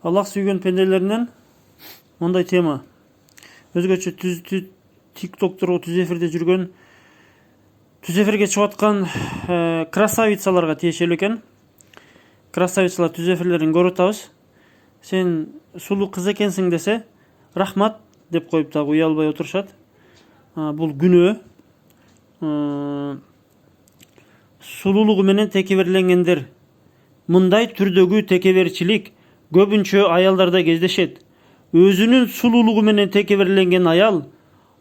Allah sүйген пенделеринен мондай тема. Өзгөчө TikTok'та түз эфирде жүргөн, түз эфирге чыгып аткан красавицаларга тиешелүү экен. Красавицалар түз эфирлерин көрүп атабыз. Сен сулуу кыз экенсиң десе, рахмат деп коюп дагы уялбай отурушат. Бул күнөө. Сулуулугу менен текеберленгендер. Мындай түрдөгү текеберчилик көбүнчө аялдарда кездешет. Өзүнүн сулуулугу менен текеберленген аял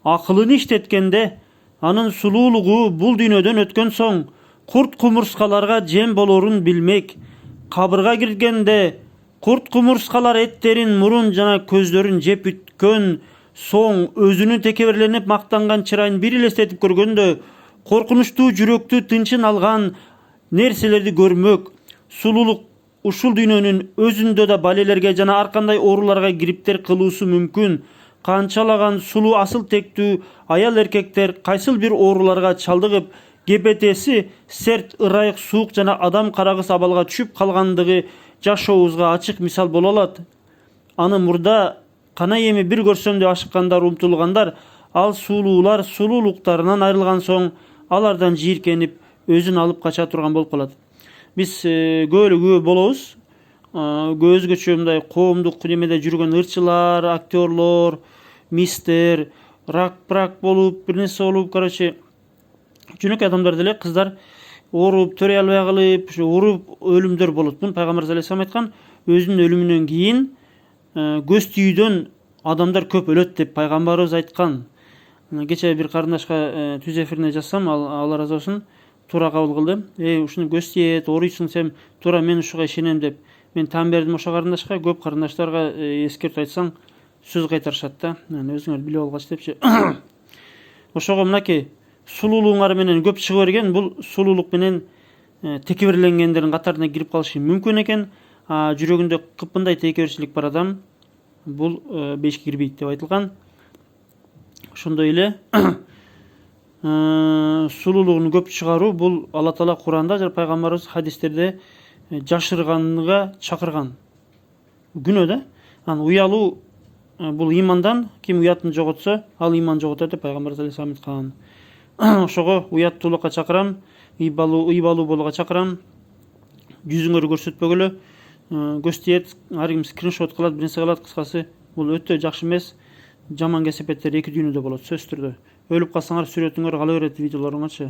акылын иштеткенде, анын сулуулугу бул дүйнөдөн өткөн соң курт кумурскаларга жем болорун билмек. Кабырга киргенде курт кумурскалар эттерин, мурун жана көздөрүн жеп бүткөн соң өзүнүн текеберленип мактанган чырайын бир элестетип көргөндө коркунучтуу жүрөктү тынчын алган нерселерди көрмөк. Сулуулук ушул дүйнөнүн өзүндө да балелерге жана ар кандай ооруларга гриптер кылуусу мүмкүн. Канчалаган сулуу асыл тектүү аял эркектер кайсыл бир ооруларга чалдыгып, ГПТси серт, ырайык, суук жана адам карагыс абалга түшүп калгандыгы жашообузга ачык мисал боло алат. Аны мурда кана эми бир көрсөмдө ашыккандар, умтулгандар, ал сулуулар сулуулуктарынан айрылган соң алардан жийиркенип өзүн алып кача турган болуп калат. Биз көп болобуз. Өзгөчө мындай коомдук немеде жүргөн ырчылар, актерлор, мистер, рак болуп, бир нерсе болуп, короче, жөнөкөй адамдар деле, кыздар ооруп, төрөй албай калып, ооруп өлүмдөр болот. Буну пайгамбарыбыз алейхисалам айткан, өзүнүн өлүмүнөн кийин көз түйүүдөн адамдар көп өлөт деп пайгамбарыбыз айткан. Кече бир карындашка түз эфирине жазсам, алла разы болсун, туура кабыл кылды. Ушуну көз тиет, ооруйсуң сен, туура мен ушуга ишенем деп мен таң бердим ошо карындашка. Көп карындаштарга эскертип айтсаң сөз кайтарышат да. Өзүңөр билип алгачы депчи. Ошого мынакей сулуулугуңар менен көп чыга берген, бул сулуулук менен текеберленгендердин катарына кирип калышы мүмкүн экен. Жүрөгүндө кыпкындай текеберчилик бар адам бул бешке кирбейт деп айтылган. Ошондой эле сулуулугун көп чыгаруу бул Алла Таала Куранда жана пайгамбарыбыз хадистерде жашырганга чакырган. Күнөө да. Уялуу бул имандан, ким уятын жоготсо, ал иман жоготот деп пайгамбарыбыз алейхисалам айткан. Ошого уяттуулукка чакырам, ыйбалуу болууга чакырам. Жүзүңөрдү көрсөтпөгүлө, көз тиет, ар ким скриншот кылат, бир нерсе кылат, кыскасы бул өтө жакшы эмес. Жаман кесепеттер эки дүйнөдө болот, сөзсүз түрдө. Өлүп калсаңар сүрөтүңөр кала берет видеолоруңарчы.